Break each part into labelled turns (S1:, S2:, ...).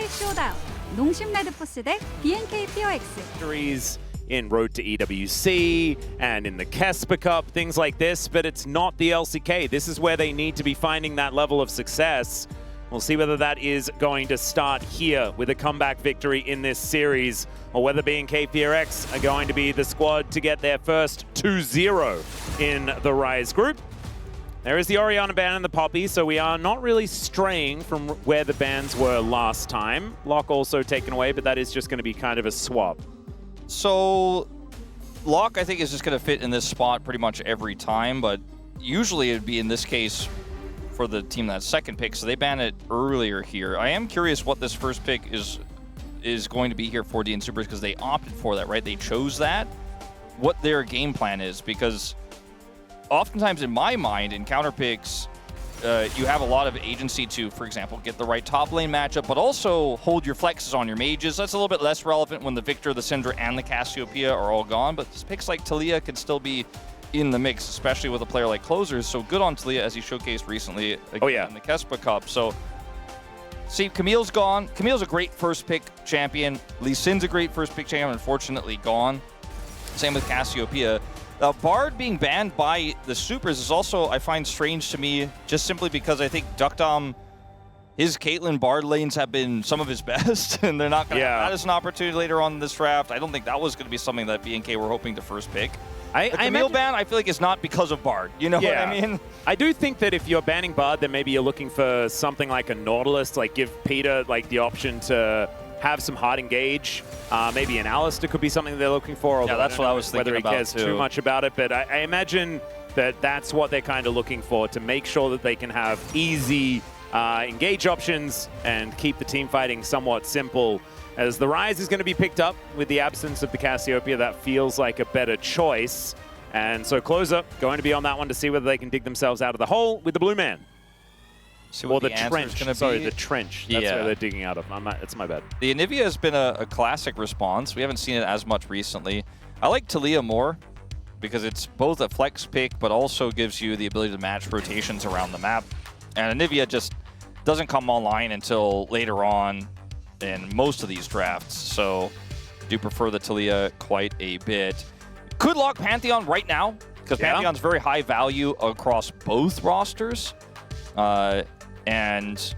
S1: 최고의 쇼다운 농심 레드포스 대 BNK FX.
S2: Victories in Road to EWC and in the Kesper Cup, things like this, but it's not the LCK. This is where they need to be finding that level of success. We'll see whether that is going to start here with a comeback victory in this series, or whether BNK FX are going to be the squad to get their first 2-0 in the Rise group. There is the Orianna ban and the Poppy, so we are not really straying from where the bans were last time. Lock also taken away, but that is just going to be kind of a swap.
S3: So Lock, I think, is just going to fit in this spot pretty much every time, but usually it would be in this case for the team that's second pick, so they ban it earlier here. I am curious what this first pick is going to be here for DN Supers, because they opted for that, right? They chose that. What their game plan is, because oftentimes in my mind, in counter picks, you have a lot of agency to, for example, get the right top lane matchup, but also hold your flexes on your mages. That's a little bit less relevant when the Victor, the Syndra, and the Cassiopeia are all gone, but picks like Taliyah can still be in the mix, especially with a player like Closers. So good on Taliyah, as he showcased recently again in the Kesper Cup. So see, Camille's gone. Camille's a great first pick champion. Lee Sin's a great first pick champion, unfortunately gone. Same with Cassiopeia. Bard being banned by the Supers is also, I find, strange to me, just simply because I think Duckdom, his Caitlyn Bard lanes have been some of his best, and they're not going to have that as an opportunity later on in this draft. I don't think that was going to be something that BNK were hoping to first pick. The Camille ban, I feel like, is not because of Bard. You know what I mean?
S2: I do think that if you're banning Bard, then maybe you're looking for something like a Nautilus, like give Peter like the option to have some hard engage. Maybe an Alistair could be something they're looking for.
S3: Yeah, that's what I was thinking about,
S2: whether he cares too much about it, but I imagine that that's what they're kind of looking for, to make sure that they can have easy engage options and keep the team fighting somewhat simple. As the Rise is going to be picked up with the absence of the Cassiopeia, that feels like a better choice. And so Closer going to be on that one to see whether they can dig themselves out of the hole with the Blue Man. Or the trench. Sorry, the trench. That's where they're digging out of. It's my bad.
S3: The Anivia has been a classic response. We haven't seen it as much recently. I like Taliyah more because it's both a flex pick, but also gives you the ability to match rotations around the map. And Anivia just doesn't come online until later on in most of these drafts, so I do prefer the Taliyah quite a bit. Could lock Pantheon right now, because Pantheon's very high value across both rosters. And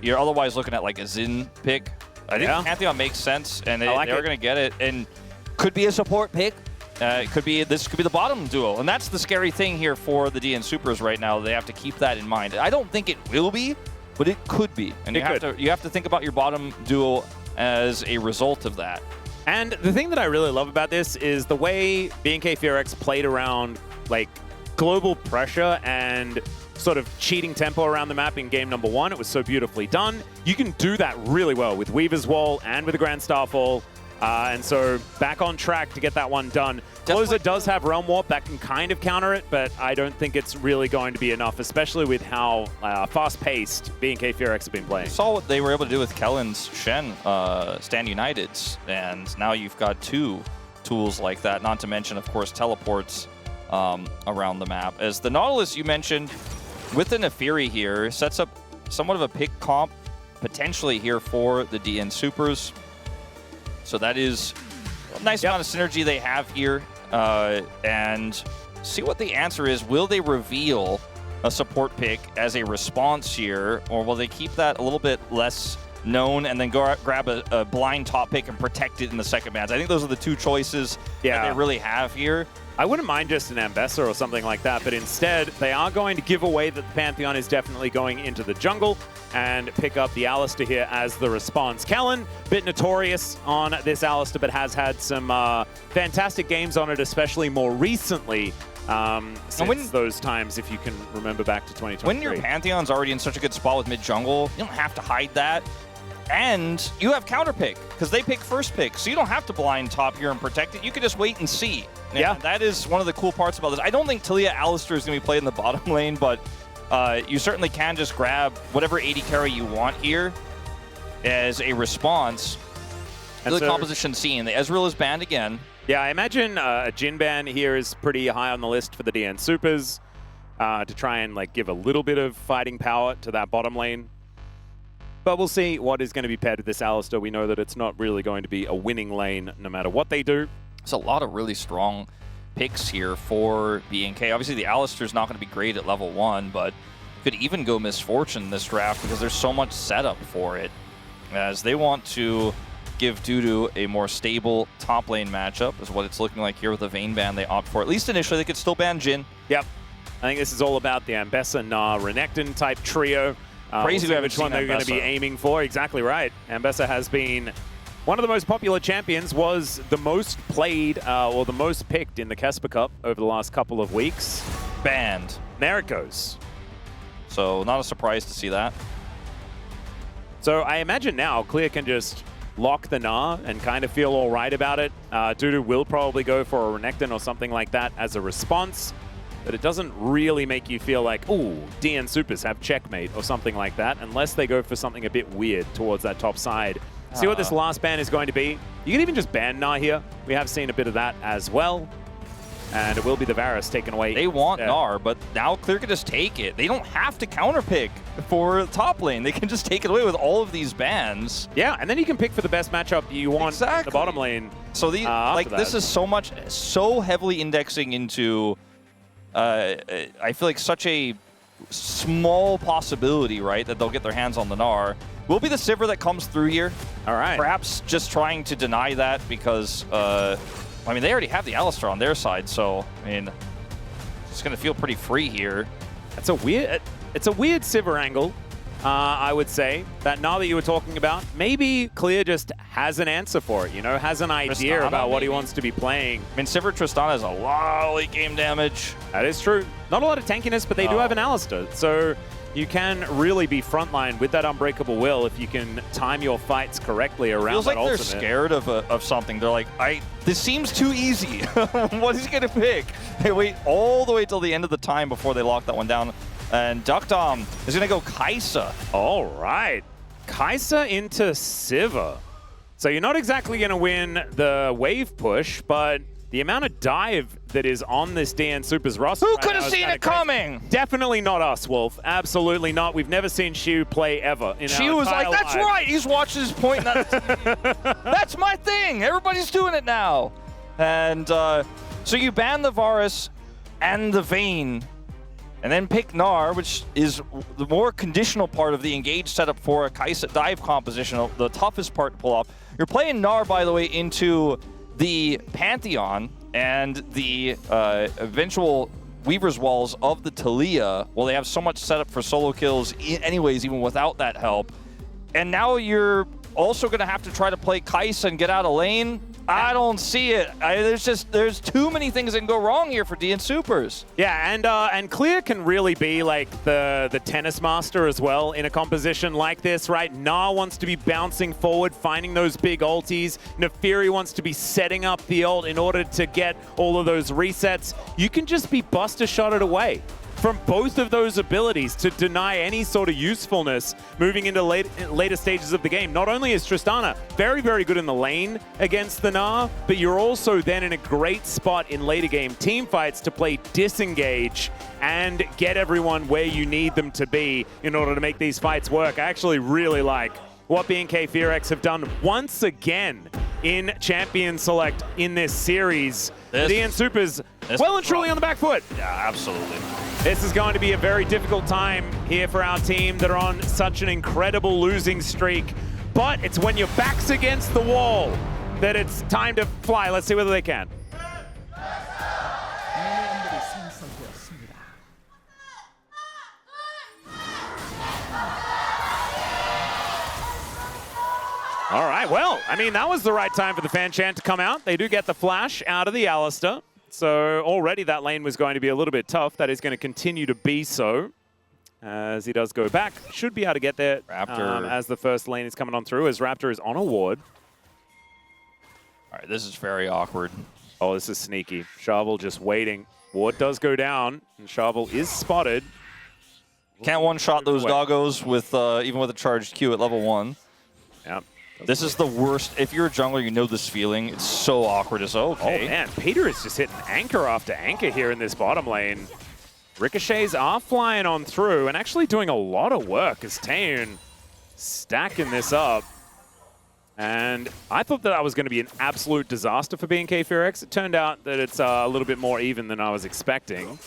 S3: you're otherwise looking at like a Xin pick. I think Pantheon makes sense, and they're going to get it. And could be a support pick. This could be the bottom duo, and that's the scary thing here for the DN Supers right now. They have to keep that in mind. I don't think it will be, but it could be, and you have to think about your bottom duo as a result of that.
S2: And the thing that I really love about this is the way BNK FX played around like global pressure and sort of cheating tempo around the map in game number 1. It was so beautifully done. You can do that really well with Weaver's Wall and with the Grand Starfall. And so back on track to get that one done. Closer does have Realm Warp that can kind of counter it, but I don't think it's really going to be enough, especially with how fast-paced BNK FX have been playing.
S3: You saw what they were able to do with Kellen's Shen, Stand United's, and now you've got 2 tools like that, not to mention, of course, teleports around the map. As the Nautilus you mentioned, with the Nefiri here, sets up somewhat of a pick comp potentially here for the DN Supers. So that is a nice amount of synergy they have here. And see what the answer is. Will they reveal a support pick as a response here, or will they keep that a little bit less known and then go grab a blind top pick and protect it in the second bans? I think those are the 2 choices that they really have here.
S2: I wouldn't mind just an Ambessa or something like that, but instead they are going to give away that the Pantheon is definitely going into the jungle and pick up the Alistair here as the response. Kellen, bit notorious on this Alistair, but has had some fantastic games on it, especially more recently since those times, if you can remember back to 2023.
S3: When your Pantheon's already in such a good spot with mid-jungle, you don't have to hide that. And you have counter pick, because they pick first pick, so you don't have to blind top here and protect it. You can just wait and see. And that is one of the cool parts about this. I don't think Taliyah Alistair is going to be played in the bottom lane, but you certainly can just grab whatever 80 carry you want here as a response to the composition scene. The Ezreal is banned again.
S2: Yeah, I imagine a Jhin ban here is pretty high on the list for the DN Supers to try and like give a little bit of fighting power to that bottom lane. But we'll see what is going to be paired with this Alistar. We know that it's not really going to be a winning lane no matter what they do.
S3: There's a lot of really strong picks here for BNK. Obviously, the Alistar's not going to be great at level 1, but could even go Misfortune this draft because there's so much setup for it, as they want to give Dudu a more stable top lane matchup, is what it's looking like here with the Vayne ban they opt for. At least initially, they could still ban Jhin.
S2: Yep. I think this is all about the Ambessa, Gnar, Renekton type trio.
S3: Crazy
S2: we'll which one they're going to be aiming for. Exactly right. Ambessa has been one of the most popular champions, was the most played or the most picked in the Kesper Cup over the last couple of weeks.
S3: Banned.
S2: There it goes.
S3: So not a surprise to see that.
S2: So I imagine now Clear can just lock the Gnar and kind of feel all right about it. Dudu will probably go for a Renekton or something like that as a response, but it doesn't really make you feel like, ooh, DN Supers have checkmate or something like that, unless they go for something a bit weird towards that top side. See what this last ban is going to be. You can even just ban Gnar here. We have seen a bit of that as well. And it will be the Varus taken away.
S3: They want Gnar, but now Clear can just take it. They don't have to counterpick for top lane. They can just take it away with all of these bans.
S2: Yeah, and then you can pick for the best matchup you want in the bottom lane.
S3: So this is so heavily indexing into, I feel like such a small possibility, right, that they'll get their hands on the Gnar. Will be the Sivir that comes through here. All right. Perhaps just trying to deny that because, I mean, they already have the Alistar on their side, so, I mean, it's going to feel pretty free here.
S2: It's a weird Sivir angle, I would say. That Gnar that you were talking about, maybe Clear just has an answer for it, you know, has an idea
S3: Tristana,
S2: about what he
S3: maybe?
S2: wants to be playing.
S3: I mean, Sivir Tristana has a lot of late game damage.
S2: That is true. Not a lot of tankiness, but they do have an Alistar, so you can really be frontline with that Unbreakable Will if you can time your fights correctly around
S3: Feels
S2: that
S3: like they're
S2: ultimate.
S3: scared of something. They're like, this seems too easy. What is he going to pick? They wait all the way till the end of the time before they lock that one down. And Duckdom is going to go Kai'Sa.
S2: All right. Kai'Sa into Sivir. So you're not exactly going to win the wave push, but the amount of dive that is on this DN Supers roster.
S3: Who could have seen it coming?
S2: Definitely not us, Wolf. Absolutely not. We've never seen Shu play ever.
S3: She was like, that's right. He's watching his point. That's my thing. Everybody's doing it now. And so you ban the Varus and the Vayne, and then pick Gnar, which is the more conditional part of the engage setup for a Kai'Sa dive composition, the toughest part to pull off. You're playing Gnar, by the way, into the Pantheon and the eventual Weaver's Walls of the Taliyah. Well, they have so much setup for solo kills anyways, even without that help. And now you're also going to have to try to play Kai'Sa and get out of lane. I don't see it. There's too many things that can go wrong here for DN Supers.
S2: Yeah, and Clear can really be like the tennis master as well in a composition like this, right? Gnar wants to be bouncing forward, finding those big ultis. Nefiri wants to be setting up the ult in order to get all of those resets. You can just be buster shotted away from both of those abilities to deny any sort of usefulness moving into later stages of the game. Not only is Tristana very, very good in the lane against the Gnar, but you're also then in a great spot in later game team fights to play disengage and get everyone where you need them to be in order to make these fights work. I actually really like what BNK FX have done once again in Champion Select in this series. DN Supers well and truly on the back foot.
S3: Yeah, absolutely.
S2: This is going to be a very difficult time here for our team that are on such an incredible losing streak. But it's when your back's against the wall that it's time to fly. Let's see whether they can. All right, well, I mean, that was the right time for the fan chant to come out. They do get the flash out of the Alistar. So already that lane was going to be a little bit tough. That is going to continue to be so as he does go back. Should be able to get there
S3: Raptor.
S2: as the first lane is coming on through, as Raptor is on a ward.
S3: All right, this is very awkward.
S2: Oh, this is sneaky. Shovel just waiting. Ward does go down, and Shovel is spotted.
S3: Can't one-shot those doggos with even with a charged Q at level 1.
S2: Yep.
S3: This is the worst. If you're a jungler, you know this feeling. It's so awkward. It's okay.
S2: Oh, man. Peter is just hitting anchor after anchor here in this bottom lane. Ricochets are flying on through and actually doing a lot of work as Taeun stacking this up. And I thought that was going to be an absolute disaster for BNK FX. It turned out that it's a little bit more even than I was expecting.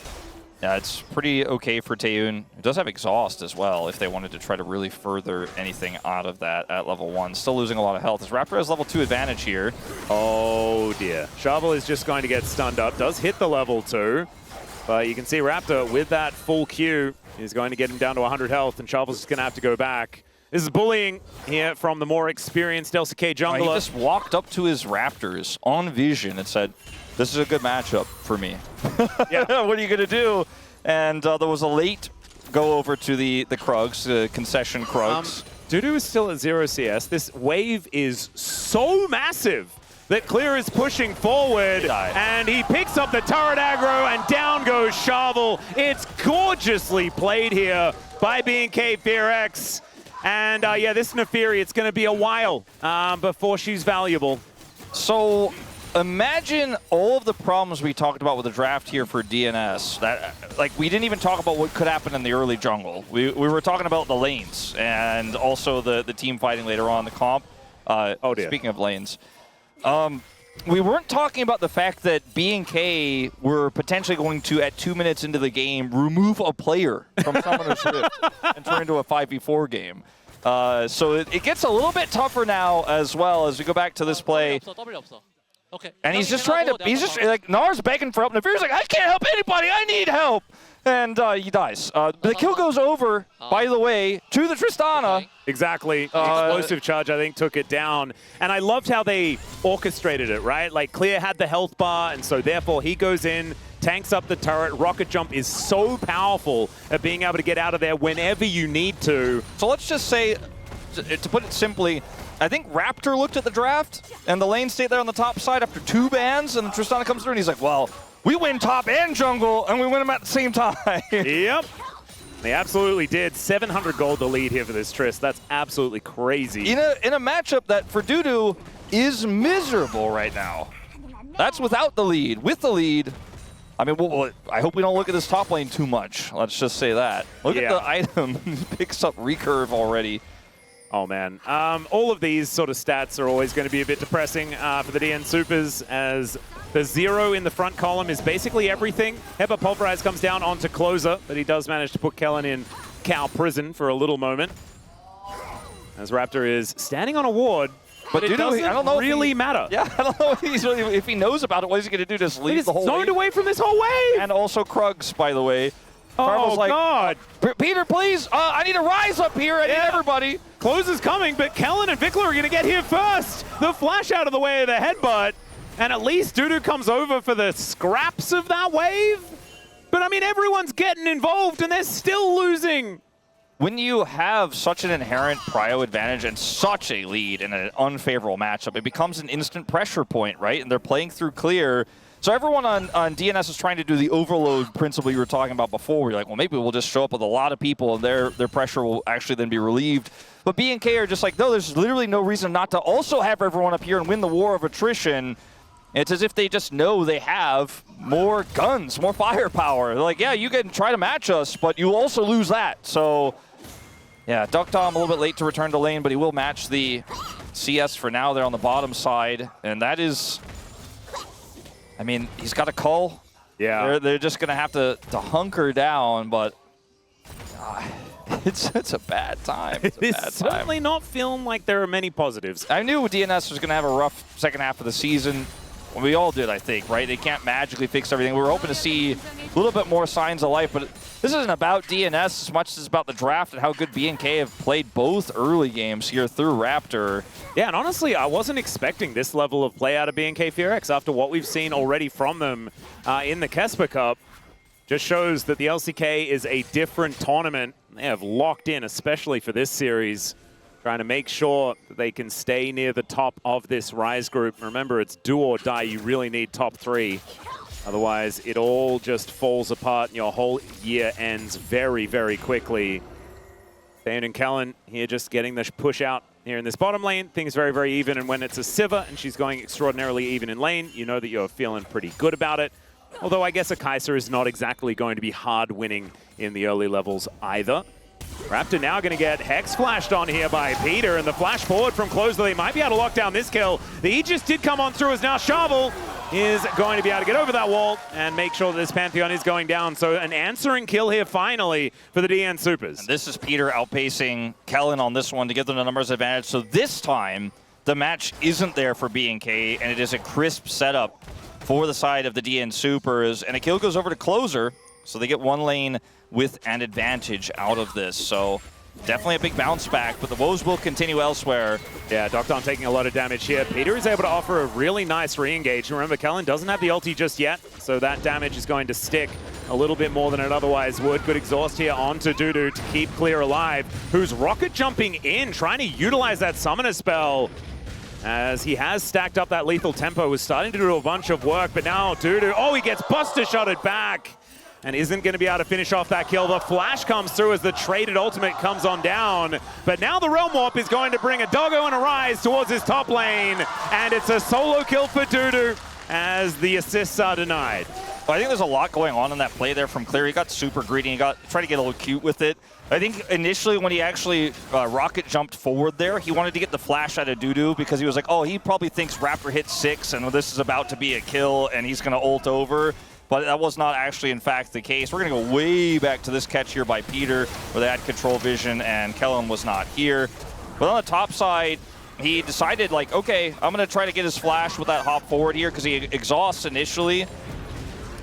S3: Yeah, it's pretty okay for Taeyoon. It does have exhaust as well if they wanted to try to really further anything out of that at level 1. Still losing a lot of health. As Raptor has level 2 advantage here.
S2: Oh dear. Shovel is just going to get stunned up. Does hit the level 2. But you can see Raptor with that full Q is going to get him down to 100 health, and Shovel's just going to have to go back. This is bullying here from the more experienced LCK jungler.
S3: He just walked up to his Raptors on vision and said, "This is a good matchup for me." Yeah. What are you going to do? And there was a late go over to the Krugs, concession Krugs.
S2: Dudu is still at 0 CS. This wave is so massive that Clear is pushing forward, and he picks up the turret aggro, and down goes Shovel. It's gorgeously played here by BNK FX. And yeah, this Neferi, it's going to be a while before she's valuable.
S3: So imagine all of the problems we talked about with the draft here for DNS. That, like, we didn't even talk about what could happen in the early jungle. We were talking about the lanes and also the team fighting later on, the comp.
S2: Oh dear.
S3: Speaking of lanes. We weren't talking about the fact that BNK were potentially going to, at 2 minutes into the game, remove a player from Summoner's Rift and turn into a 5v4 game. So it gets a little bit tougher now as well as we go back to this play.
S4: Okay.
S3: And he's just trying to, like, Nar's begging for help, and Neferi's like, I can't help anybody, I need help! And he dies. The kill goes over, by the way, to the Tristana.
S2: Exactly. Explosive charge, I think, took it down. And I loved how they orchestrated it, right? Like, Clear had the health bar, and so therefore he goes in, tanks up the turret. Rocket Jump is so powerful at being able to get out of there whenever you need to.
S3: So let's just say, to put it simply, I think Raptor looked at the draft, and the lane stayed there on the top side after 2 bans, and Tristana comes through, and he's like, well, we win top and jungle, and we win them at the same time.
S2: Yep. They absolutely did. 700 gold the lead here for this Trist. That's absolutely crazy.
S3: In a matchup that for Dudu is miserable right now. That's without the lead. With the lead, I mean, I hope we don't look at this top lane too much. Let's just say that. Look at the item. He picks up recurve already.
S2: Oh, man. All of these sort of stats are always going to be a bit depressing for the DN Supers, as the 0 in the front column is basically everything. Hepa Pulverize comes down onto Closer, but he does manage to put Kellen in cow prison for a little moment. As Raptor is standing on a ward, but it doesn't really matter.
S3: Yeah, I don't know if he knows about it. What is he going to do? Just leave the whole
S2: zoned away from this whole wave!
S3: And also Krugs, by the way.
S2: Oh, like, God.
S3: Peter, please, I need to rise up here. I need everybody.
S2: Close is coming, but Kellen and Vikler are going to get here first. The flash out of the way of the headbutt. And at least Dudu comes over for the scraps of that wave. But, I mean, everyone's getting involved, and they're still losing.
S3: When you have such an inherent prio advantage and such a lead in an unfavorable matchup, it becomes an instant pressure point, right? And they're playing through Clear. So everyone on DNS is trying to do the overload principle you were talking about before, where you're like, well, maybe we'll just show up with a lot of people and their pressure will actually then be relieved. But BNK are just like, no, there's literally no reason not to also have everyone up here and win the war of attrition. It's as if they just know they have more guns, more firepower. They're like, yeah, you can try to match us, but you also lose that. So, yeah, Duck Tom a little bit late to return to lane, but he will match the CS for now. They're on the bottom side, and that is... I mean, he's got a cull.
S2: Yeah.
S3: They're just going to have to hunker down, but it's a bad time.
S2: It's certainly not feeling like there are many positives.
S3: I knew DNS was going to have a rough second half of the season. Well, we all did, I think, right? They can't magically fix everything. We were hoping to see a little bit more signs of life, but this isn't about DNS as much as it's about the draft and how good BNK have played both early games here through Raptor.
S2: Yeah, and honestly, I wasn't expecting this level of play out of BNK FX after what we've seen already from them in the Kesper Cup. Just shows that the LCK is a different tournament. They have locked in, especially for this series, trying to make sure that they can stay near the top of this Rise group. Remember, it's do or die. You really need top 3. Otherwise, it all just falls apart and your whole year ends very, very quickly. Thane and Kellen here just getting the push out here in this bottom lane. Things very, very even. And when it's a Sivir and she's going extraordinarily even in lane, you know that you're feeling pretty good about it. Although I guess a Kai'Sa is not exactly going to be hard winning in the early levels either. Raptor now going to get Hex flashed on here by Peter, and the flash forward from Closer. They might be able to lock down this kill. The Aegis did come on through as now Shovel is going to be able to get over that wall and make sure that this Pantheon is going down. So an answering kill here finally for the DN Supers.
S3: And this is Peter outpacing Kellen on this one to give them the numbers advantage. So this time, the match isn't there for BNK, and it is a crisp setup for the side of the DN Supers. And a kill goes over to Closer, so they get one lane with an advantage out of this. So definitely a big bounce back, but the woes will continue elsewhere.
S2: Yeah, Doctom taking a lot of damage here. Peter is able to offer a really nice re-engage. Remember, Kellen doesn't have the ulti just yet, so that damage is going to stick a little bit more than it otherwise would. Good exhaust here onto Dudu to keep Clear alive, who's rocket jumping in, trying to utilize that summoner spell. As he has stacked up that lethal tempo, was starting to do a bunch of work, but now Dudu, oh, he gets buster shotted back and isn't going to be able to finish off that kill. The flash comes through as the traded ultimate comes on down, but now the Realm Warp is going to bring a doggo and a rise towards his top lane, and it's a solo kill for Dudu as the assists are denied.
S3: Well, I think there's a lot going on in that play there from Clear. He got super greedy, he tried to get a little cute with it. I think initially when he actually rocket jumped forward there, he wanted to get the flash out of Dudu because he was like, oh, he probably thinks Raptor hit 6 and this is about to be a kill and he's going to ult over. But that was not actually, in fact, the case. We're going to go way back to this catch here by Peter, where they had control vision, and Kellen was not here. But on the top side, he decided, like, okay, I'm going to try to get his flash with that hop forward here, because he exhausts initially.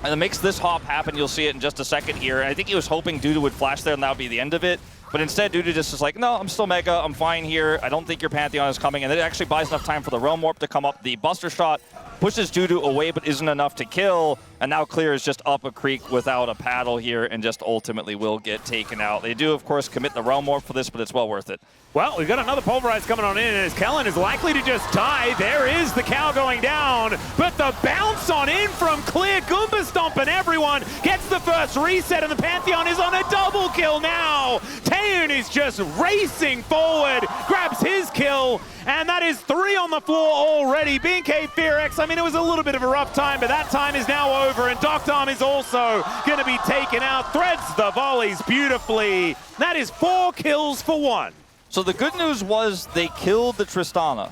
S3: And it makes this hop happen. You'll see it in just a second here. And I think he was hoping Dudu would flash there, and that would be the end of it. But instead, Dudu just is like, no, I'm still Mega. I'm fine here. I don't think your Pantheon is coming. And it actually buys enough time for the Realm Warp to come up. The Buster Shot pushes Dudu away, but isn't enough to kill. And now Clear is just up a creek without a paddle here and just ultimately will get taken out. They do, of course, commit the Realm Warp for this, but it's well worth it.
S2: Well, we've got another Pulverize coming on in, and as Kellen is likely to just die, there is the cow going down, but the bounce on in from Clear, Goomba stomping everyone, gets the first reset, and the Pantheon is on a double kill now. Taeun is just racing forward, grabs his kill, and that is 3 on the floor already. BNK FX, I mean, it was a little bit of a rough time, but that time is now over, and Doctom is also going to be taken out, threads the volleys beautifully. That is 4 kills for 1.
S3: So the good news was they killed the Tristana.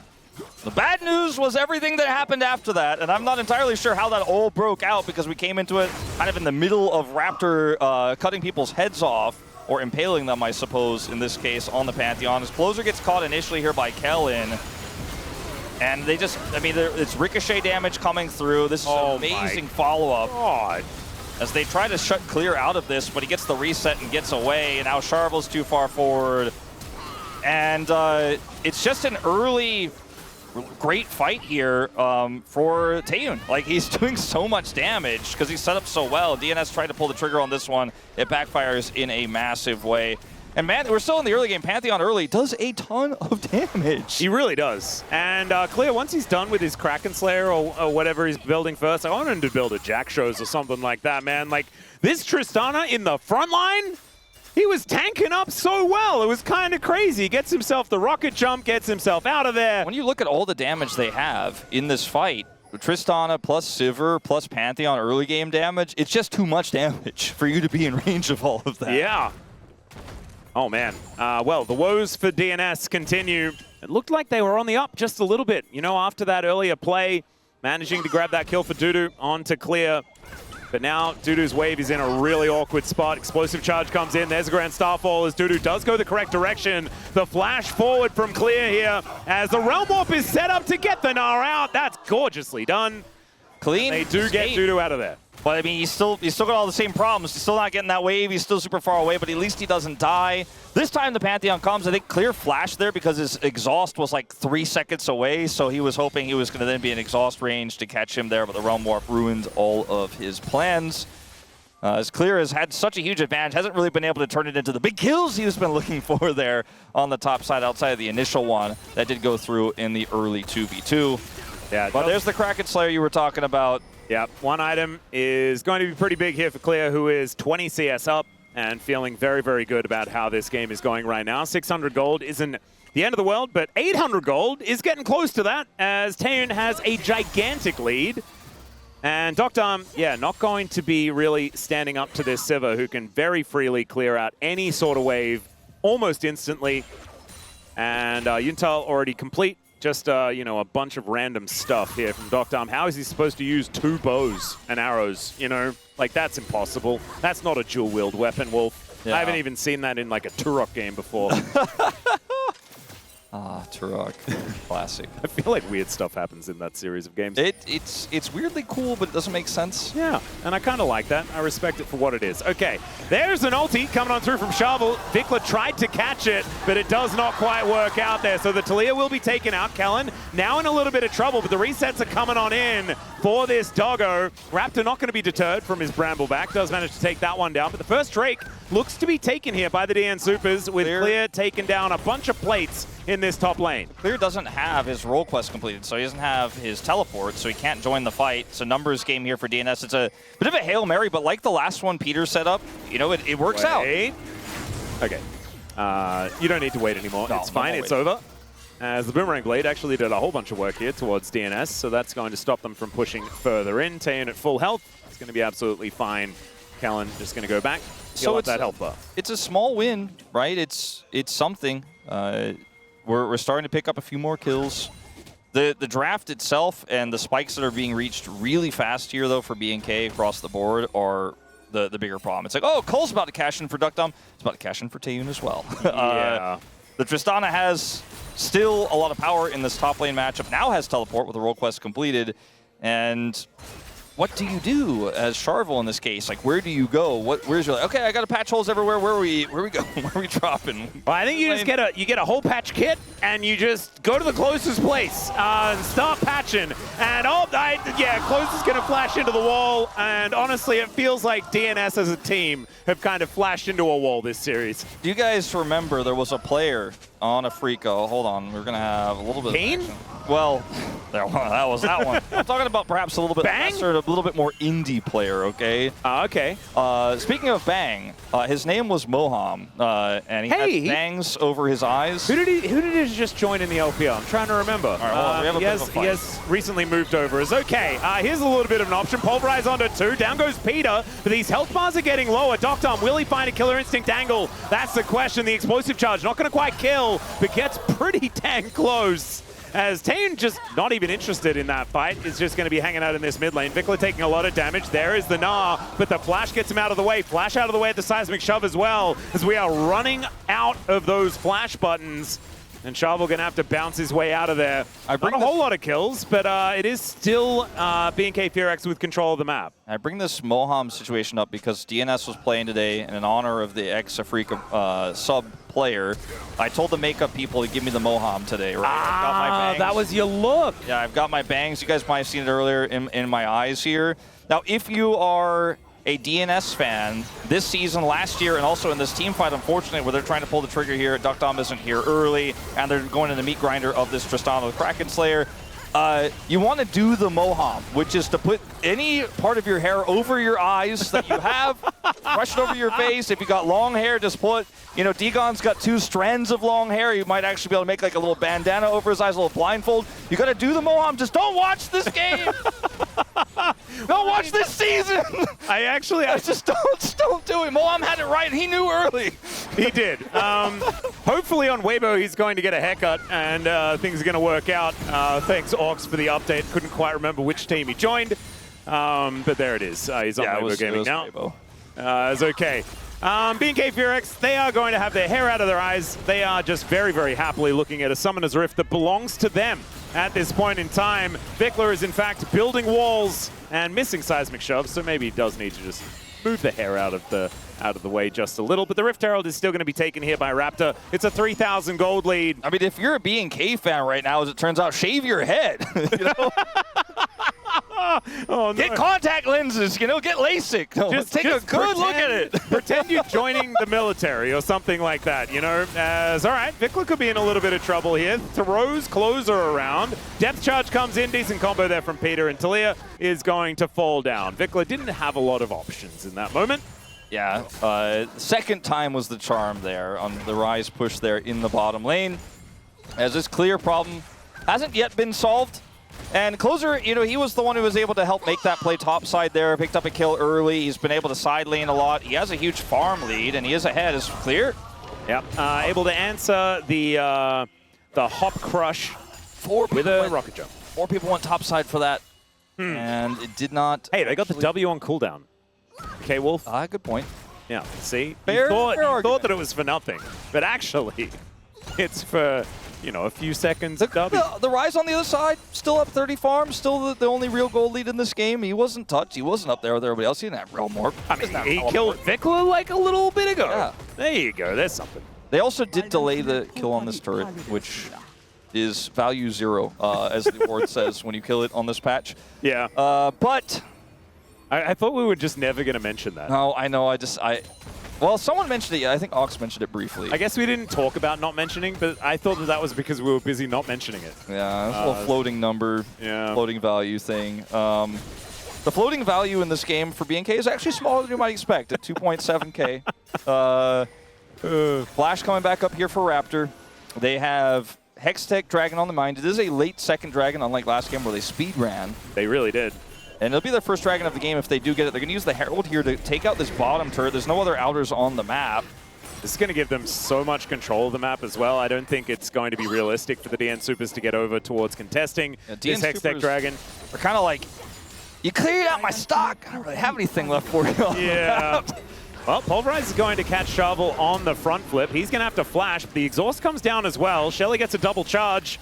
S3: The bad news was everything that happened after that, and I'm not entirely sure how that all broke out because we came into it kind of in the middle of Raptor cutting people's heads off, or impaling them, I suppose, in this case, on the Pantheon. As Closer gets caught initially here by Kellen, and they just, I mean, it's ricochet damage coming through. This is an amazing follow-up. As they try to shut Clear out of this, but he gets the reset and gets away, and now Charvel's too far forward. And it's just an early, great fight here for Taeun. Like, he's doing so much damage because he's set up so well. DNS tried to pull the trigger on this one. It backfires in a massive way. And man, we're still in the early game. Pantheon early does a ton of damage.
S2: He really does. And Clear, once he's done with his Kraken Slayer or whatever he's building first, I want him to build a Jack Shows or something like that, man. Like, this Tristana in the front line, he was tanking up so well. It was kind of crazy. Gets himself the rocket jump, gets himself out of there.
S3: When you look at all the damage they have in this fight, Tristana plus Sivir plus Pantheon early game damage, it's just too much damage for you to be in range of all of that.
S2: Yeah. Oh, man. Well, the woes for DNS continue. It looked like they were on the up just a little bit. You know, after that earlier play, managing to grab that kill for Dudu onto Clear. But now Dudu's wave is in a really awkward spot. Explosive charge comes in. There's a Grand Starfall as Dudu does go the correct direction. The flash forward from Clear here as the Realm Warp is set up to get the Gnar out. That's gorgeously done.
S3: Clean.
S2: They do get Dudu out of there.
S3: But I mean, he's still got all the same problems. He's still not getting that wave. He's still super far away, but at least he doesn't die. This time the Pantheon comes. I think Clear flashed there because his exhaust was like 3 seconds away, so he was hoping he was going to then be in exhaust range to catch him there, but the Realm Warp ruined all of his plans. As Clear has had such a huge advantage, hasn't really been able to turn it into the big kills he's been looking for there on the top side outside of the initial one that did go through in the early 2v2.
S2: Yeah,
S3: but there's the Kraken Slayer you were talking about.
S2: Yeah, one item is going to be pretty big here for Clear, who is 20 CS up and feeling very, very good about how this game is going right now. 600 gold isn't the end of the world, but 800 gold is getting close to that as Taeun has a gigantic lead. And Doctom, yeah, not going to be really standing up to this Sivir, who can very freely clear out any sort of wave almost instantly. And Yuntal already complete. Just, you know, a bunch of random stuff here from Dr. How is he supposed to use 2 bows and arrows, you know? Like, that's impossible. That's not a dual-wield weapon, Wolf. Yeah. I haven't even seen that in, like, a Turok game before.
S3: Turok. Classic.
S2: I feel like weird stuff happens in that series of games.
S3: It's weirdly cool, but it doesn't make sense.
S2: Yeah, and I kind of like that. I respect it for what it is. Okay, there's an ulti coming on through from Shovel. Vikla tried to catch it, but it does not quite work out there. So the Talia will be taken out. Kellen now in a little bit of trouble, but the resets are coming on in for this doggo. Raptor not going to be deterred from his Brambleback. Does manage to take that one down, but the first Drake looks to be taken here by the DN Supers, with Clear taking down a bunch of plates in this top lane.
S3: Clear doesn't have his role quest completed, so he doesn't have his teleport, so he can't join the fight. It's a numbers game here for DNS. It's a bit of a Hail Mary, but like the last one Peter set up, you know, it works out.
S2: Okay. You don't need to wait anymore. No, it's fine. It's over. As the Boomerang Blade actually did a whole bunch of work here towards DNS, so that's going to stop them from pushing further in. Taeyon at full health. It's going to be absolutely fine. Kellen just going to go back. So it's that health bar.
S3: It's a small win, right? It's something. We're starting to pick up a few more kills. The draft itself and the spikes that are being reached really fast here, though, for BNK across the board are the bigger problem. It's like, oh, Cole's about to cash in for Duckdom. It's about to cash in for Taeyon as well.
S2: Yeah.
S3: The Tristana has still a lot of power in this top lane matchup. Now has teleport with the role quest completed. And what do you do as Charvel in this case? Like, where do you go? Where's your, okay, I got to patch holes everywhere. Where are we going? Where are we dropping?
S2: Well, I think you just get a hole patch kit and you just go to the closest place and start patching. And Close is going to flash into the wall. And honestly, it feels like DNS as a team have kind of flashed into a wall this series.
S3: Do you guys remember there was a player on Afrika? Hold on, we're going to have a little bit
S2: Kane?
S3: of action. Well, that was that one. I'm talking about perhaps a little bit lesser, a little bit more indie player, okay?
S2: Okay.
S3: Speaking of Bang, his name was Moham, and he had bangs over his eyes.
S2: Who did he just join in the LPL? I'm trying to remember.
S3: All right, well, we have a bit of a fight.
S2: He has recently moved over. It's okay. Here's a little bit of an option. Pulverize onto 2. Down goes Peter, but these health bars are getting lower. Doctom, will he find a Killer Instinct angle? That's the question. The explosive charge not going to quite kill, but gets pretty dang close. As Taeyon just not even interested in that fight, is just going to be hanging out in this mid lane. Vikla taking a lot of damage. There is the Gnar, but the flash gets him out of the way. Flash out of the way at the seismic shove as well, as we are running out of those flash buttons. And Charvel going to have to bounce his way out of there. Not a whole lot of kills, but it is still BNK FX with control of the map.
S3: I bring this Moham situation up because DNS was playing today in honor of the ex-Afrika sub player. I told the makeup people to give me the Moham today, right? I've got my bangs.
S2: That was your look.
S3: Yeah, I've got my bangs. You guys might have seen it earlier in my eyes here. Now, if you are a DNS fan this season, last year, and also in this team fight, unfortunately, where they're trying to pull the trigger here, Duckdom isn't here early, and they're going in the meat grinder of this Tristana the Kraken Slayer. You want to do the Moham, which is to put any part of your hair over your eyes that you have, brush it over your face. If you got long hair, just put, you know, Degon's got 2 strands of long hair. You might actually be able to make like a little bandana over his eyes, a little blindfold. You got to do the Moham. Just don't watch this game. Don't watch this season.
S2: I
S3: just don't do it. Moham had it right. He knew early.
S2: He did. Hopefully on Weibo he's going to get a haircut and things are going to work out. Thanks Ox for the update. Couldn't quite remember which team he joined, but there it is. He's on Weibo Gaming now. It's okay. BNK FX, they are going to have their hair out of their eyes. They are just very, very happily looking at a Summoner's Rift that belongs to them at this point in time. Vikla is in fact building walls and missing seismic shoves, so maybe he does need to just move the hair out of the way just a little. But the Rift Herald is still going to be taken here by Raptor. It's a 3,000 gold lead.
S3: I mean, if you're a BNK fan right now, as it turns out, shave your head. You know? Oh, no. Get contact lenses, you know, get LASIK. No, just take a good look at it.
S2: Pretend you're joining the military or something like that, you know. All right, Vikla could be in a little bit of trouble here. Throws Closer around. Depth charge comes in. Decent combo there from Peter, and Talia is going to fall down. Vikla didn't have a lot of options in that moment.
S3: Yeah, second time was the charm there on the Rise push there in the bottom lane. As this clear problem hasn't yet been solved. And Closer, you know, he was the one who was able to help make that play topside there, picked up a kill early. He's been able to side lane a lot. He has a huge farm lead, and he is ahead. Is clear.
S2: Yep, able to answer the hop crush with a rocket jump.
S3: 4 people went topside for that, and it did not.
S2: Hey, they got the W on cooldown. Okay, Wolf.
S3: Good point.
S2: Yeah, see?
S3: Fair
S2: You thought that it was for nothing, but actually, it's for, you know, a few seconds of W.
S3: The Rise on the other side, still up 30 farms, still the only real gold lead in this game. He wasn't touched. He wasn't up there with everybody else. He didn't have Realm Warp.
S2: I mean, he killed Vikla like a little bit ago.
S3: Yeah.
S2: There you go. There's something.
S3: They also did delay the kill on this turret, which is value 0, as the award says when you kill it on this patch.
S2: Yeah.
S3: But
S2: I thought we were just never going to mention that.
S3: no, I know. Well, someone mentioned it. Yeah, I think Ox mentioned it briefly.
S2: I guess we didn't talk about not mentioning, but I thought that was because we were busy not mentioning it.
S3: Yeah, it's a little floating number,
S2: yeah.
S3: floating value thing. The floating value in this game for BNK is actually smaller than you might expect at 2.7K. Flash coming back up here for Raptor. They have Hextech Dragon on the mind. It is a late second dragon, unlike last game where they speed ran.
S2: They really did.
S3: And it'll be their first dragon of the game if they do get it. They're going to use the Herald here to take out this bottom turret. There's no other outers on the map.
S2: This is going to give them so much control of the map as well. I don't think it's going to be realistic for the DN Supers to get over towards contesting this Hextech Dragon.
S3: They're kind of like, you cleared out my stock. I don't really have anything left for you.
S2: Yeah. Well, Pulverize is going to catch Shovel on the front flip. He's going to have to flash, but the exhaust comes down as well. Shelly gets a double charge.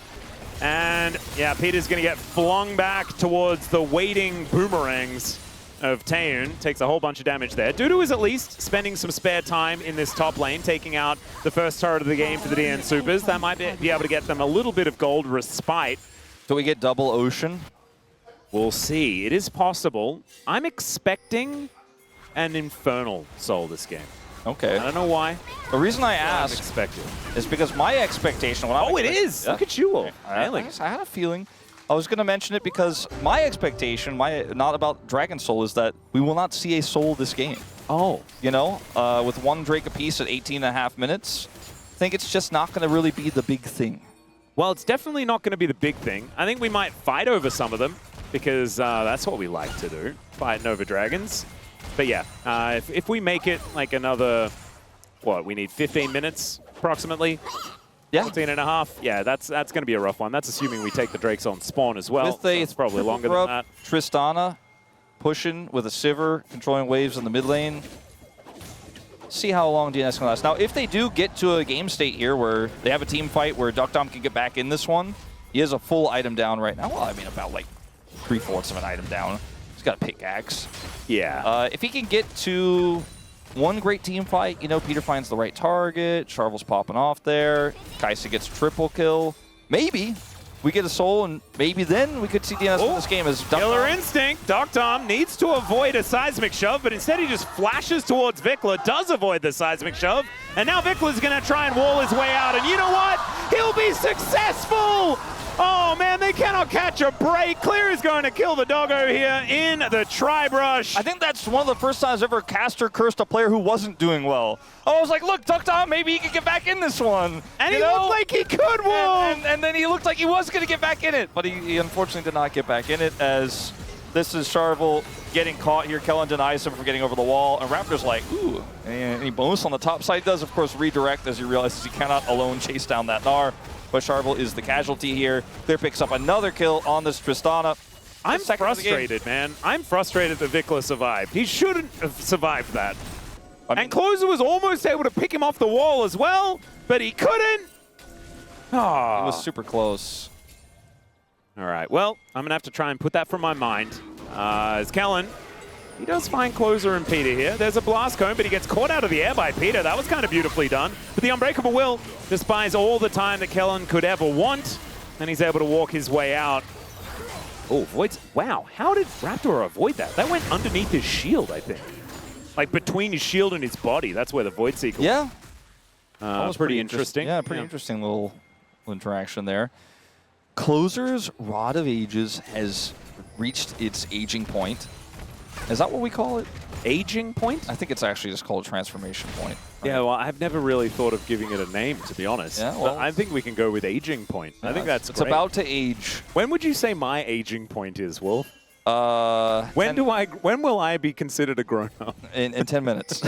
S2: And, yeah, Peter's going to get flung back towards the waiting boomerangs of Taeun. Takes a whole bunch of damage there. Dudu is at least spending some spare time in this top lane, taking out the first turret of the game for the DN Supers. That might be able to get them a little bit of gold respite.
S3: Do we get double Ocean?
S2: We'll see. It is possible. I'm expecting an Infernal Soul this game.
S3: Okay.
S2: I don't know why.
S3: The reason I asked is because my expectation...
S2: it is! Yeah. Look at you, Wolf.
S3: I had a feeling. I was going to mention it because my expectation, not about Dragon Soul, is that we will not see a soul this game.
S2: Oh.
S3: You know, with 1 Drake apiece at 18.5 minutes, I think it's just not going to really be the big thing.
S2: Well, it's definitely not going to be the big thing. I think we might fight over some of them because that's what we like to do, fighting over dragons. But yeah, if we make it like another, what, we need 15 minutes approximately? Yeah. 14 and a half? Yeah, that's going to be a rough one. That's assuming we take the Drakes on spawn as well. So it's probably longer than that.
S3: Tristana pushing with a Sivir, controlling waves in the mid lane. See how long DNS can last. Now, if they do get to a game state here where they have a team fight where Duckdom can get back in this one, he has a full item down right now. Well, I mean, about like 3/4 of an item down. He's got a pickaxe.
S2: Yeah.
S3: If he can get to one great team fight, you know, Peter finds the right target, Charvel's popping off there, Kai'Sa gets triple kill. Maybe we get a soul, and maybe then we could see DNS win this game as
S2: Killer Instinct. Duckdom needs to avoid a seismic shove, but instead he just flashes towards Vikla, does avoid the seismic shove, and now Vikla's going to try and wall his way out, and you know what? He'll be successful! Oh man, they cannot catch a break. Clear is going to kill the doggo here in the Tribe Rush.
S3: I think that's one of the first times ever Caster cursed a player who wasn't doing well. I was like, look, Duckdom, maybe he could get back in this one.
S2: And he looked like he could, Wolf!
S3: And then he looked like he was going to get back in it, but he unfortunately did not get back in it, as this is Charvel getting caught here. Kellen denies him for getting over the wall, and Raptor's like, ooh, any bonus on the top side? Does, of course, redirect as he realizes he cannot alone chase down that Gnar. But Charvel is the casualty here. Clear picks up another kill on this Tristana.
S2: I'm frustrated, man. I'm frustrated that Vikla survived. He shouldn't have survived that. And Closer was almost able to pick him off the wall as well, but he couldn't. Oh.
S3: It was super close.
S2: All right, well, I'm going to have to try and put that from my mind. As Kellen, he does find Closer and Peter here. There's a blast cone, but he gets caught out of the air by Peter. That was kind of beautifully done. But the Unbreakable Will just buys all the time that Kellen could ever want, and he's able to walk his way out. Oh, voids. Wow, how did Raptor avoid that? That went underneath his shield, I think. Like between his shield and his body. That's where the Void Seeker was.
S3: Yeah.
S2: That was pretty interesting.
S3: Yeah, pretty interesting little interaction there. Closer's Rod of Ages has reached its aging point. Is that what we call it?
S2: Aging point?
S3: I think it's actually just called a transformation point. Right?
S2: Yeah, well, I've never really thought of giving it a name, to be honest.
S3: Yeah, well,
S2: but I think we can go with aging point.
S3: Yeah,
S2: I think that's
S3: It's about to age.
S2: When would you say my aging point is, Wolf? When will I be considered a grown-up?
S3: In 10 minutes.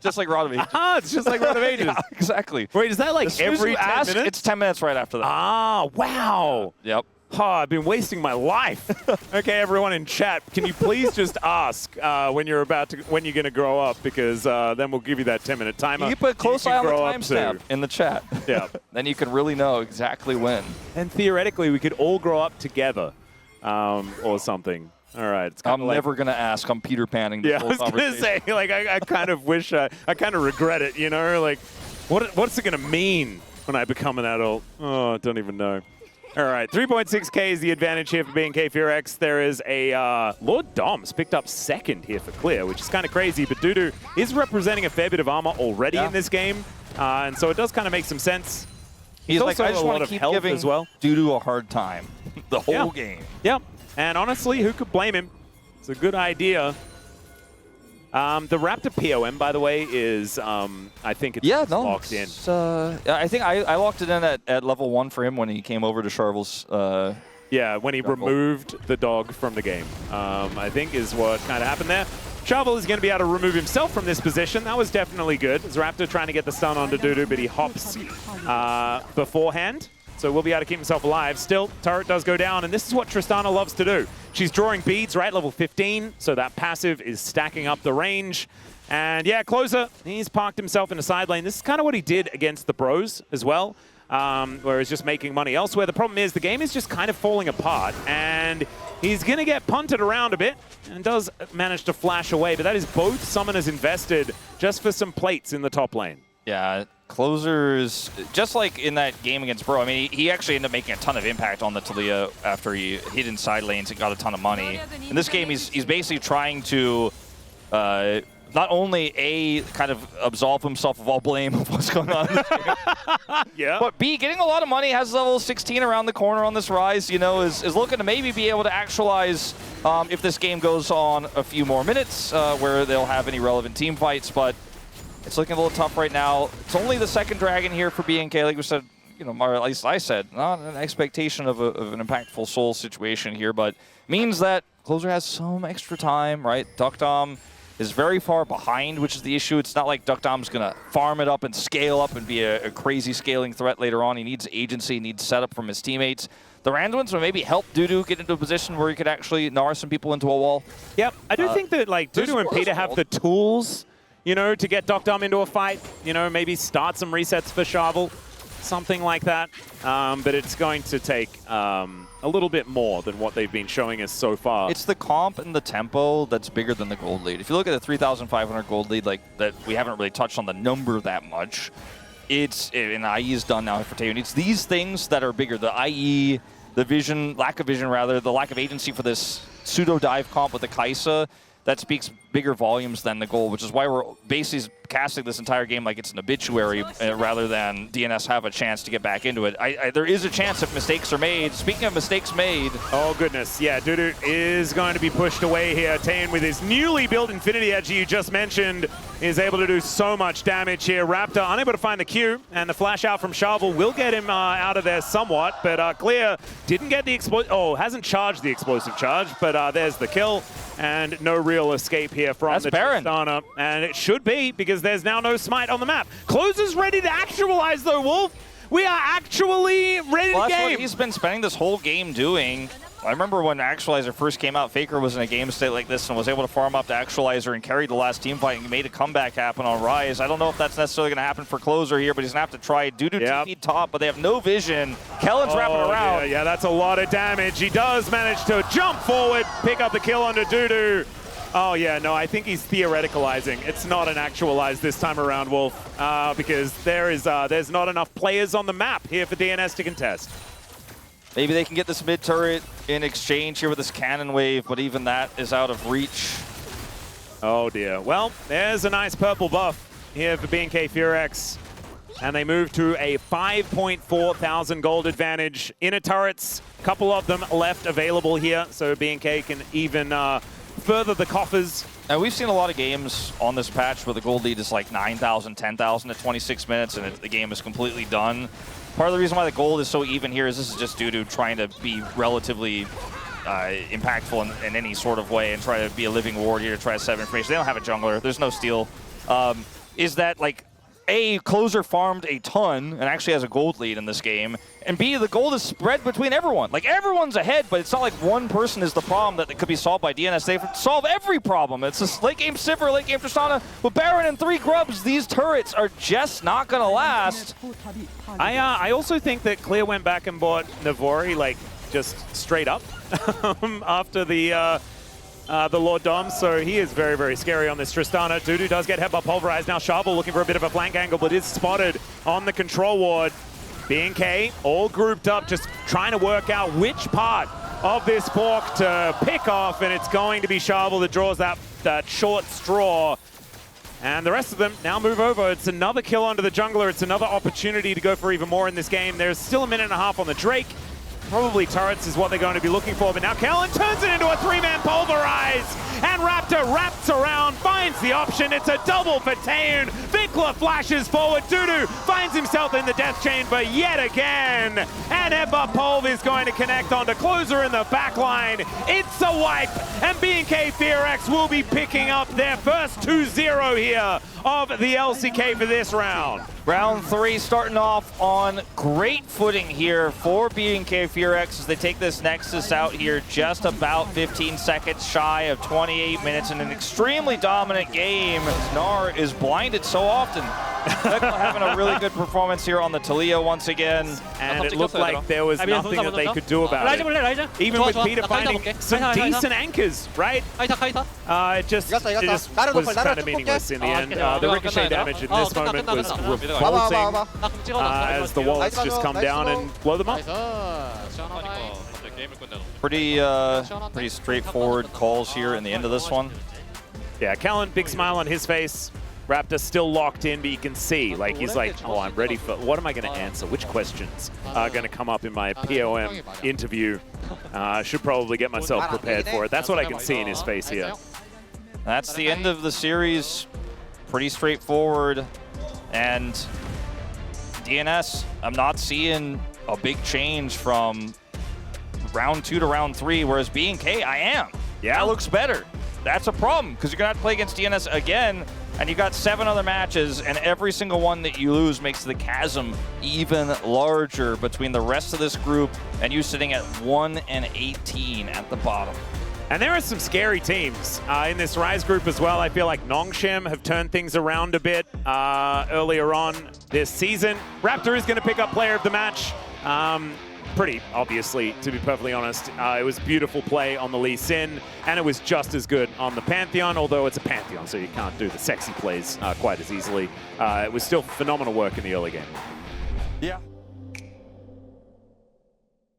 S3: Just like Rod of Ages.
S2: Ah, it's just like Rod of Ages.
S3: Yeah, exactly.
S2: Wait, is that like every 10
S3: ask,
S2: minutes?
S3: It's 10 minutes right after that.
S2: Ah, wow.
S3: Yep.
S2: Oh, I've been wasting my life. Okay, everyone in chat, can you please just ask when you're gonna grow up, because then we'll give you that 10-minute timer.
S3: You put a close eye on the
S2: grow up
S3: timestamp in the chat.
S2: Yeah.
S3: Then you can really know exactly when.
S2: And theoretically, we could all grow up together, or something. All right. It's
S3: I'm never gonna ask. I'm Peter Panning.
S2: Yeah, I was gonna say, like, I kind of wish, I kind of regret it. You know, like, what's it gonna mean when I become an adult? Oh, I don't even know. All right, 3.6K is the advantage here for BNK FX. There is a Lord Dom's picked up second here for clear, which is kind of crazy, but Dudu is representing a fair bit of armor already in this game, and so it does kind of make some sense.
S3: He's like,
S2: also
S3: I just
S2: a lot
S3: want to
S2: of
S3: keep
S2: health
S3: giving
S2: as well.
S3: Dudu a hard time the whole game.
S2: Yep, and honestly, who could blame him? It's a good idea. The Raptor POM, by the way, is, I think it's locked in.
S3: I think I locked it in at level 1 for him when he came over to Charvel's.
S2: Yeah, when he removed the dog from the game, I think is what kind of happened there. Charvel is going to be able to remove himself from this position. That was definitely good. As Raptor trying to get the stun onto Dudu, but he hops beforehand. So we'll be able to keep himself alive. Still, turret does go down, and this is what Tristana loves to do. She's drawing beads, right, level 15, so that passive is stacking up the range. And yeah, Closer, he's parked himself in a side lane. This is kind of what he did against the Bros as well, where he's just making money elsewhere. The problem is the game is just kind of falling apart, and he's going to get punted around a bit and does manage to flash away, but that is both summoners invested just for some plates in the top lane.
S3: Yeah, Closer's, just like in that game against Bro, I mean, he actually ended up making a ton of impact on the Taliyah after he hit in side lanes and got a ton of money. In this game, he's basically trying to not only kind of absolve himself of all blame of what's going on in this game, but B, getting a lot of money, has level 16 around the corner on this rise, you know, is looking to maybe be able to actualize if this game goes on a few more minutes where they'll have any relevant team fights, but it's looking a little tough right now. It's only the second dragon here for BNK, like we said, you know, or at least I said, not an expectation of an impactful soul situation here, but means that Closer has some extra time, right? Duckdom is very far behind, which is the issue. It's not like Duckdom's going to farm it up and scale up and be a crazy scaling threat later on. He needs agency, he needs setup from his teammates. The Randuins will maybe help Dudu get into a position where he could actually gnar some people into a wall.
S2: Yep, I do think that like Dudu and Peter have the tools, you know, to get Duckdom into a fight, you know, maybe start some resets for Charvel, something like that. But it's going to take a little bit more than what they've been showing us so far.
S3: It's the comp and the tempo that's bigger than the gold lead. If you look at the 3,500 gold lead, like that, we haven't really touched on the number that much. And IE is done now for Taeyeon. It's these things that are bigger. The IE, the vision, lack of vision rather, the lack of agency for this pseudo dive comp with the Kaisa, that speaks bigger volumes than the goal, which is why we're basically casting this entire game like it's an obituary rather than DNS have a chance to get back into it. There is a chance if mistakes are made. Speaking of mistakes made.
S2: Oh, goodness. Yeah, Dudu is going to be pushed away here. Taeyeon with his newly built Infinity Edge you just mentioned is able to do so much damage here. Raptor unable to find the Q, and the flash out from Charvel will get him out of there somewhat, but Clear didn't get the hasn't charged the explosive charge, but there's the kill, and no real escape here from the Tristana, and it should be, because there's now no smite on the map. Closer's ready to actualize though, Wolf. We are actually ready to game.
S3: That's what he's been spending this whole game doing. I remember when Actualizer first came out, Faker was in a game state like this and was able to farm up to Actualizer and carried the last team fight and made a comeback happen on Rise. I don't know if that's necessarily going to happen for Closer here, but he's going to have to try. Dudu TP top, but they have no vision. Kellen's wrapping around.
S2: Yeah, that's a lot of damage. He does manage to jump forward, pick up the kill onto Dudu. Oh, yeah, no, I think he's theoreticalizing. It's not an actualize this time around, Wolf, because there's not enough players on the map here for DNS to contest.
S3: Maybe they can get this mid turret in exchange here with this cannon wave, but even that is out of reach.
S2: Oh, dear. Well, there's a nice purple buff here for BNK FX, and they move to a 5.4 thousand gold advantage. Inner turrets, a couple of them left available here, so BNK can even further the coffers.
S3: And we've seen a lot of games on this patch where the gold lead is like 9,000, 10,000 at 26 minutes, and the game is completely done. Part of the reason why the gold is so even here is this is just due to trying to be relatively impactful in any sort of way and try to be a living ward here to try to set information. They don't have a jungler. There's no steal. Is that, like, A, Closer farmed a ton and actually has a gold lead in this game, and B, the gold is spread between everyone. Like, everyone's ahead, but it's not like one person is the problem that could be solved by DNS. They solve every problem. It's this late game Sivir, late game Tristana. With Baron and 3 grubs, these turrets are just not going to last.
S2: I also think that Clear went back and bought Navori, like, just straight up after the Lord Dom, so he is very, very scary on this Tristana. Dudu does get headbutt pulverized. Now Sharble looking for a bit of a flank angle, but is spotted on the control ward. BNK all grouped up, just trying to work out which part of this fork to pick off, and it's going to be Sharble that draws that short straw. And the rest of them now move over. It's another kill onto the jungler. It's another opportunity to go for even more in this game. There's still a minute and a half on the Drake. Probably turrets is what they're going to be looking for, but now Kellen turns it into a 3-man pulverize, and Raptor wraps around, finds the option. It's a double for Taeun. Vinkler flashes forward. Dudu finds himself in the death chamber yet again, and headbutt pulve is going to connect onto Closer in the back line. It's a wipe, and BNK FX will be picking up their first 2-0 here of the LCK for this round.
S3: Round 3 starting off on great footing here for BNK FX as they take this Nexus out here just about 15 seconds shy of 28 minutes in an extremely dominant game. Gnar is blinded so often. Having a really good performance here on the Taliyah once again.
S2: And it looked like there was nothing that they could do about it. Even with Peter finding some decent anchors, right? It just was kind of meaningless in the end. The ricochet damage in this moment was revolting as the walls just come down and blow them up.
S3: Pretty straightforward calls here in the end of this one.
S2: Yeah, Kellen, big smile on his face. Raptor still locked in, but you can see, like, he's like, oh, I'm ready for, what am I going to answer? Which questions are going to come up in my POM interview? I should probably get myself prepared for it. That's what I can see in his face here.
S3: That's the end of the series. Pretty straightforward. And DNS, I'm not seeing a big change from round 2 to round 3, whereas BNK, I am. Yeah, that looks better. That's a problem, because you're going to have to play against DNS again, and you got 7 other matches, and every single one that you lose makes the chasm even larger between the rest of this group and you sitting at 1-18 at the bottom.
S2: And there are some scary teams in this Rise group as well. I feel like Nongshim have turned things around a bit earlier on this season. Raptor is going to pick up player of the match. Pretty obviously, to be perfectly honest. It was beautiful play on the Lee Sin, and it was just as good on the Pantheon, although it's a Pantheon, so you can't do the sexy plays quite as easily. It was still phenomenal work in the early game.
S3: Yeah.